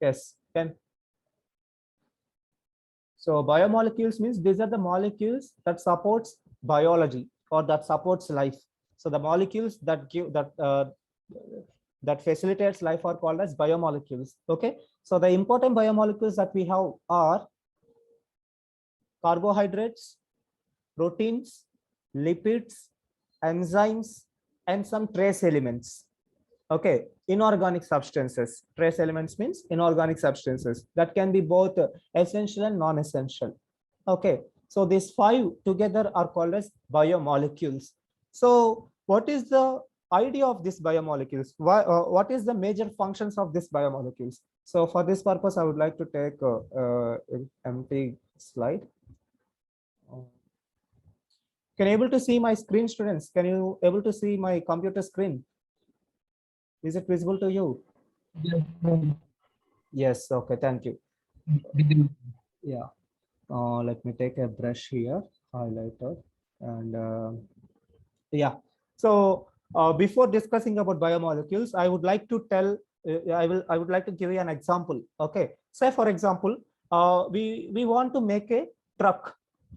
Yes, can. So biomolecules means these are the molecules that supports biology or that supports life. So the molecules that give that facilitates life are called as biomolecules. Okay. So the important biomolecules that we have are carbohydrates, proteins, lipids, enzymes, and some trace elements. Okay, inorganic substances. Trace elements means inorganic substances that can be both essential and non-essential. Okay, so these five together are called as biomolecules. So what is the idea of these biomolecules? What is the major functions of these biomolecules? So for this purpose, I would like to take an empty slide. Can you able to see my screen, students? Can you able to see my computer screen? Is it visible to you? Yes. Okay. Thank you. Yeah. Let me take a brush here, highlighter, and yeah. So before discussing about biomolecules, I would like to tell. I would like to give you an example. Okay. Say for example, we want to make a truck.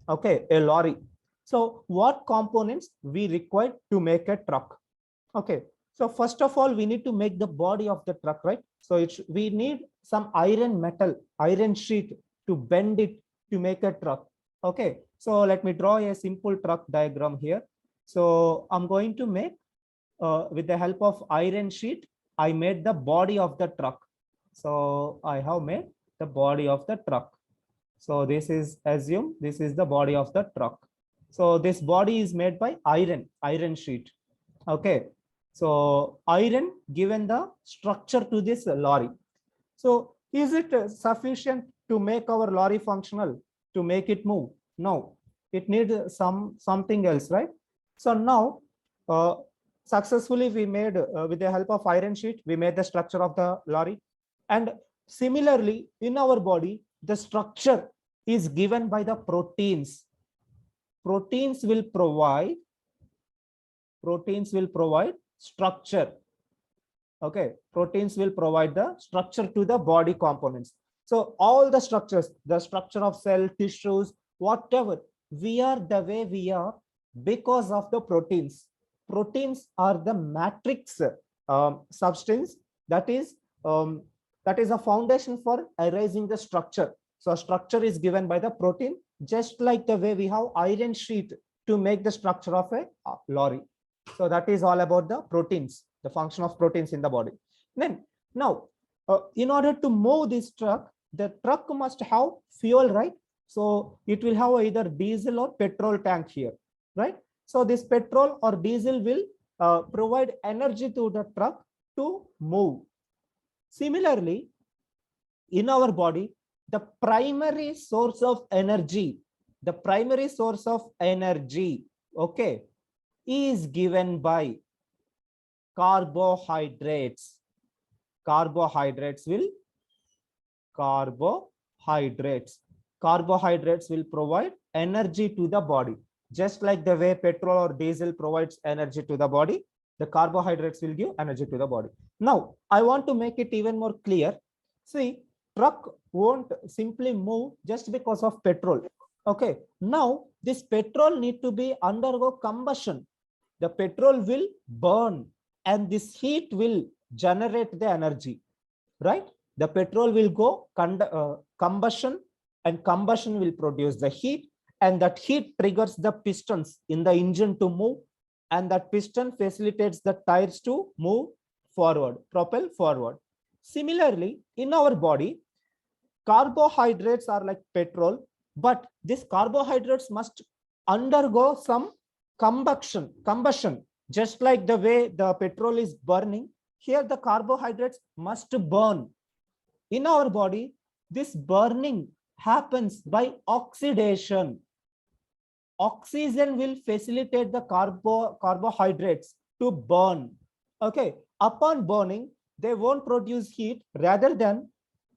Okay, a lorry. So what components we require to make a truck? Okay, so first of all, we need to make the body of the truck, right? So we need some iron sheet to bend it to make a truck. Okay, so let me draw a simple truck diagram here. So I'm going to make, with the help of iron sheet, I made the body of the truck. So I have made the body of the truck. So this is, assume this is the body of the truck. So this body is made by iron sheet. Okay, so iron given the structure to this lorry. So is it sufficient to make our lorry functional, to make it move? No, it needs something else, right? So now successfully we made, with the help of iron sheet, we made the structure of the lorry. And similarly in our body, the structure is given by the proteins. Proteins will provide structure. Okay, proteins will provide the structure to the body components. So all the structures, the structure of cell, tissues, whatever, we are the way we are because of the proteins. Proteins are the matrix substance that is a foundation for erasing the structure. So structure is given by the protein, just like the way we have iron sheet to make the structure of a lorry. So that is all about the proteins, the function of proteins in the body. Then now, in order to move this truck, the truck must have fuel, right? So it will have either diesel or petrol tank here, right? So this petrol or diesel will provide energy to the truck to move. Similarly, in our body, the primary source of energy, okay, is given by carbohydrates. Carbohydrates will provide energy to the body. Just like the way petrol or diesel provides energy to the body, the carbohydrates will give energy to the body. Now, I want to make it even more clear. See, truck won't simply move just because of petrol. Okay, now this petrol need to be undergo combustion. The petrol will burn and this heat will generate the energy, right? The petrol will go combustion, and combustion will produce the heat, and that heat triggers the pistons in the engine to move, and that piston facilitates the tires to move forward, propel forward. Similarly, in our body, carbohydrates are like petrol, but these carbohydrates must undergo some combustion, just like the way the petrol is burning. Here the carbohydrates must burn. In our body, this burning happens by oxidation. Oxygen will facilitate the carbohydrates to burn. Okay, upon burning, they won't produce heat, rather than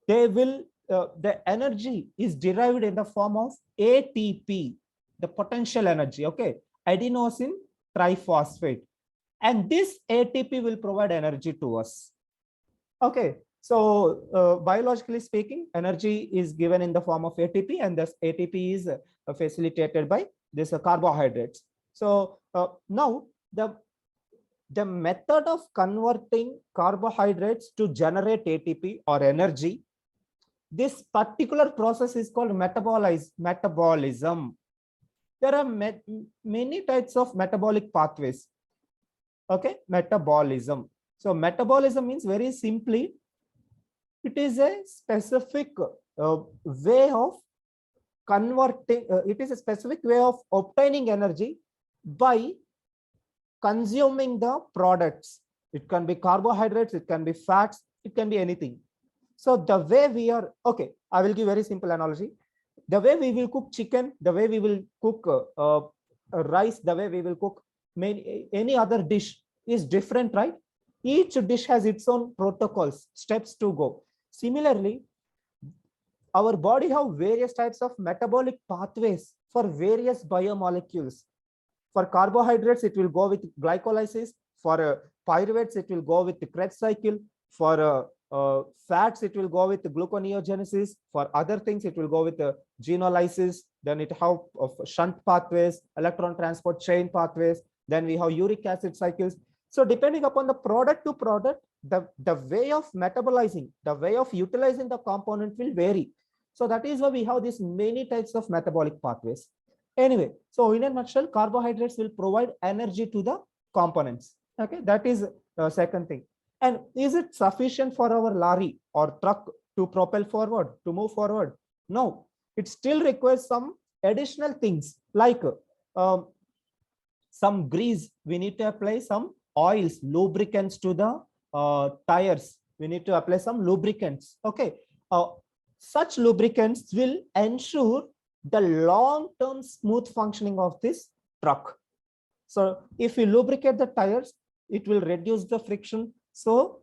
they will the energy is derived in the form of ATP, the potential energy. Okay, adenosine triphosphate, and this ATP will provide energy to us. Okay, So biologically speaking, energy is given in the form of ATP, and this ATP is facilitated by this carbohydrates. So now the method of converting carbohydrates to generate ATP or energy, this particular process is called metabolism. There are many types of metabolic pathways. Okay, metabolism. So metabolism means, very simply, it is a specific way of converting, it is a specific way of obtaining energy by consuming the products. It can be carbohydrates, it can be fats, it can be anything. So the way we are, okay, I will give very simple analogy. The way we will cook chicken, the way we will cook rice, the way we will cook any other dish is different, right? Each dish has its own protocols, steps to go. Similarly, our body have various types of metabolic pathways for various biomolecules. For carbohydrates, it will go with glycolysis. For pyruvates, it will go with the Krebs cycle. For fats, it will go with the gluconeogenesis. For other things, it will go with the genolysis. Then it have shunt pathways, electron transport chain pathways. Then we have uric acid cycles. So depending upon the product to product, the way of metabolizing, the way of utilizing the component will vary. So that is why we have these many types of metabolic pathways. Anyway, so in a nutshell, carbohydrates will provide energy to the components. Okay, that is the second thing. And is it sufficient for our lorry or truck to propel forward, to move forward? No, it still requires some additional things like some grease. We need to apply some oils, lubricants to the tires. We need to apply some lubricants. Okay, such lubricants will ensure the long-term smooth functioning of this truck. So if we lubricate the tires, it will reduce the friction. So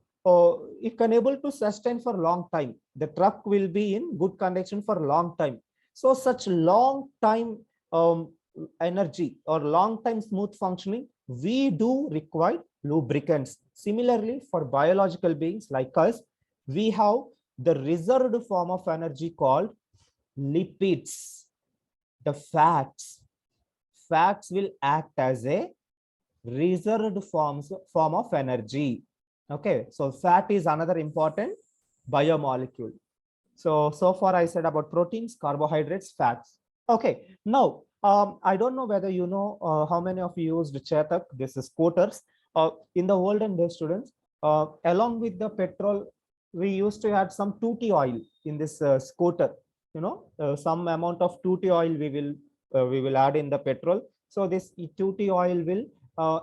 it can able to sustain for a long time. The truck will be in good condition for a long time. So such long time energy or long time smooth functioning, we do require lubricants. Similarly, for biological beings like us, we have the reserved form of energy called lipids. The fats will act as a reserved form of energy. Okay, so fat is another important biomolecule. So far I said about proteins, carbohydrates, fats. Okay, now I don't know whether you know how many of you used Chetak, this is scooters. In the olden days, students, along with the petrol, we used to add some tutti oil in this scooter. You know, some amount of tutti oil we will add in the petrol. So this tutti oil will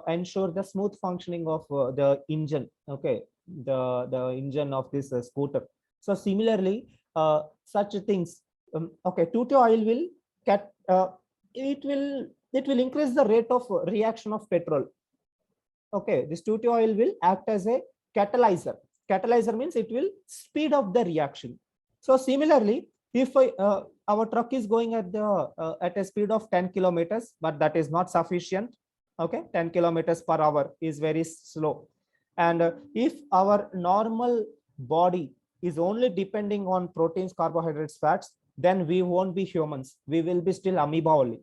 ensure the smooth functioning of the engine. Okay, the engine of this scooter. So similarly, such things. Okay, tutti oil will it will increase the rate of reaction of petrol. Okay, this tutti oil will act as a catalyzer. Catalyzer means it will speed up the reaction. So similarly, if our truck is going at a speed of 10 kilometers, but that is not sufficient. Okay, 10 kilometers per hour is very slow. And if our normal body is only depending on proteins, carbohydrates, fats, then we won't be humans. We will be still amoeba only.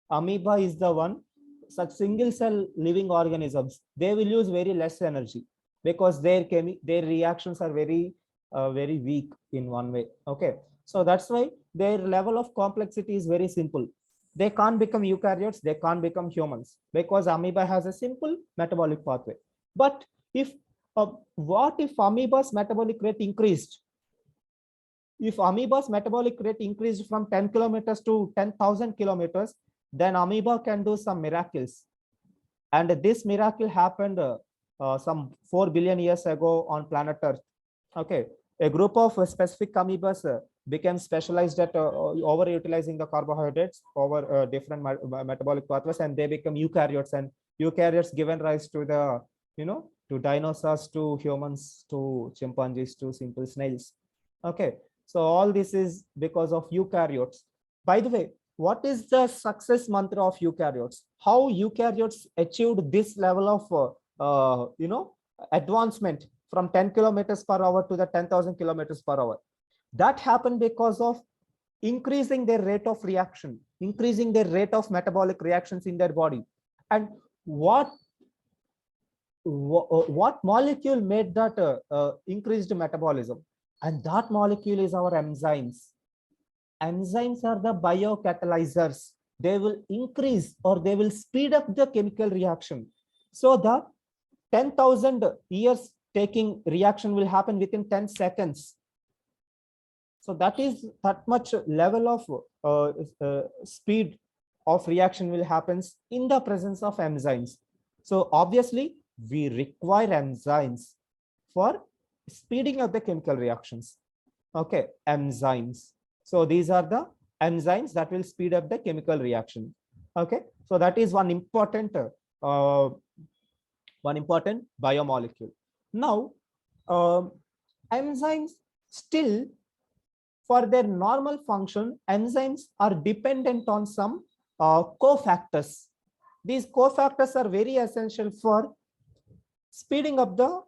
Amoeba is the one, such single cell living organisms, they will use very less energy because their reactions are very weak in one way. Okay, so that's why their level of complexity is very simple. They can't become eukaryotes, they can't become humans because amoeba has a simple metabolic pathway. But if what if amoeba's metabolic rate increased? If amoeba's metabolic rate increased from 10 kilometers to 10,000 kilometers, then amoeba can do some miracles. And this miracle happened some 4 billion years ago on planet Earth. Okay, a group of specific amoebas became specialized at overutilizing the carbohydrates over different metabolic pathways, and they become eukaryotes. And eukaryotes given rise to the, to dinosaurs, to humans, to chimpanzees, to simple snails. Okay, so all this is because of eukaryotes. By the way, what is the success mantra of eukaryotes? How eukaryotes achieved this level of advancement from 10 kilometers per hour to the 10,000 kilometers per hour. That happened because of increasing their rate of reaction, increasing their rate of metabolic reactions in their body. And what molecule made that increased metabolism? And that molecule is our enzymes. Enzymes are the biocatalyzers. They will increase or they will speed up the chemical reaction. So the 10,000 years taking reaction will happen within 10 seconds. So that much level of speed of reaction will happen in the presence of enzymes. So obviously we require enzymes for speeding up the chemical reactions. Okay, enzymes. So these are the enzymes that will speed up the chemical reaction. Okay, so that is one important biomolecule. Now, enzymes still, for their normal function, enzymes are dependent on some cofactors. These cofactors are very essential for speeding up the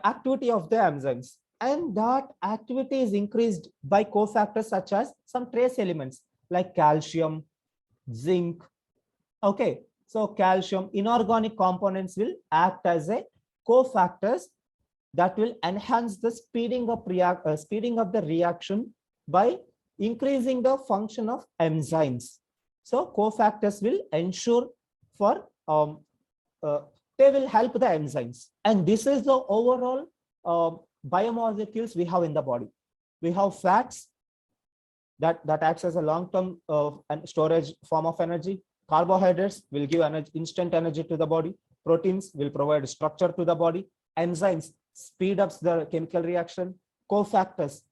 activity of the enzymes. And that activity is increased by cofactors such as some trace elements like calcium, zinc. Okay, so calcium, inorganic components will act as a cofactors that will enhance the speeding up the reaction by increasing the function of enzymes. So cofactors will ensure for they will help the enzymes. And this is the overall biomolecules we have in the body. We have fats that acts as a long-term storage form of energy. Carbohydrates will give instant energy to the body. Proteins will provide structure to the body. Enzymes speed up the chemical reaction. Cofactors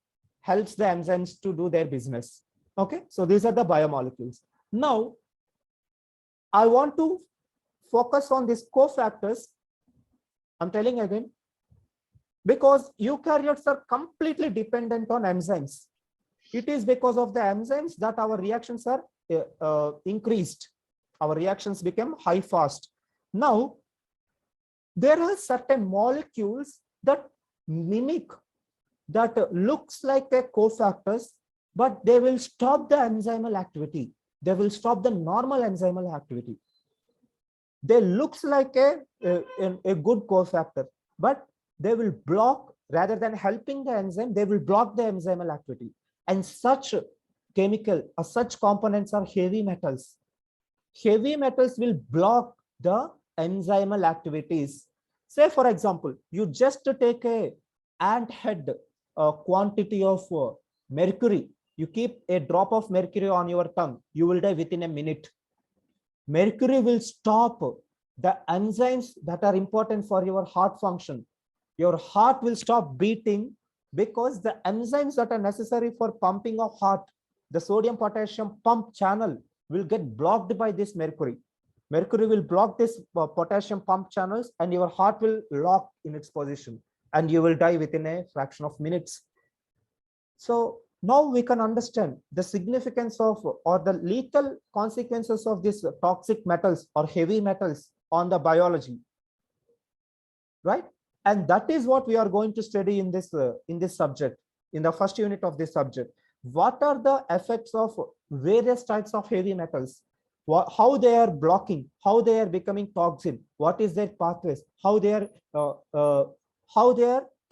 helps the enzymes to do their business. Okay, so these are the biomolecules. Now, I want to focus on these cofactors. I'm telling again, because eukaryotes are completely dependent on enzymes. It is because of the enzymes that our reactions are increased. Our reactions become high fast. Now, there are certain molecules that mimic, that looks like a cofactors, but they will stop the enzymal activity. They will stop the normal enzymal activity. They looks like a good cofactor, but they will block, rather than helping the enzyme, they will block the enzymal activity. And such such components are heavy metals. Heavy metals will block the enzymal activities. Say, for example, you just take a ant head quantity of mercury. You keep a drop of mercury on your tongue, you will die within a minute. Mercury will stop the enzymes that are important for your heart function. Your heart will stop beating because the enzymes that are necessary for pumping of heart, the sodium potassium pump channel, will get blocked by this mercury. Mercury will block this potassium pump channels and your heart will lock in its position and you will die within a fraction of minutes. So now we can understand the significance of or the lethal consequences of these toxic metals or heavy metals on the biology, right? And that is what we are going to study in this subject, in the first unit of this subject. What are the effects of various types of heavy metals? How they are blocking, how they are becoming toxin, what is their pathways, how they are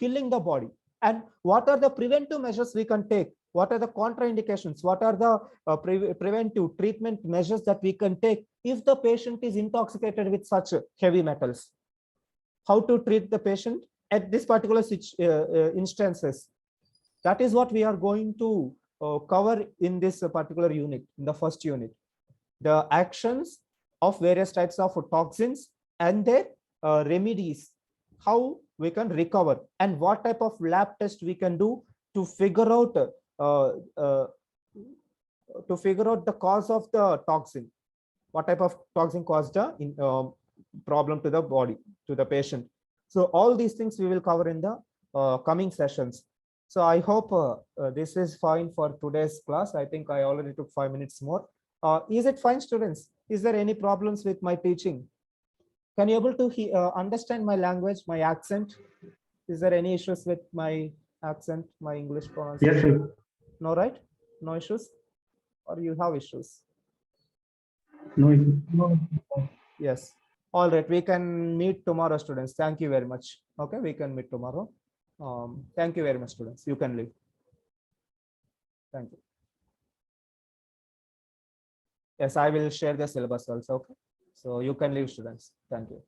killing the body, and what are the preventive measures we can take, what are the contraindications, what are the preventive treatment measures that we can take if the patient is intoxicated with such heavy metals. How to treat the patient at this particular instances. That is what we are going to cover in this particular unit, in the first unit. The actions of various types of toxins and their remedies, how we can recover, and what type of lab test we can do to figure out the cause of the toxin, what type of toxin caused the problem to the body, to the patient. So all these things we will cover in the coming sessions. So I hope this is fine for today's class. I think I already took 5 minutes more. Is it fine, students? Is there any problems with my teaching? Can you able to understand my language, my accent? Is there any issues with my accent, my English Yes, pronunciation? sir. No, right? No issues? Or you have issues? No. Yes. All right. We can meet tomorrow, students. Thank you very much. Okay. We can meet tomorrow. Thank you very much, students. You can leave. Thank you. Yes, I will share the syllabus also. Okay. So you can leave, students. Thank you.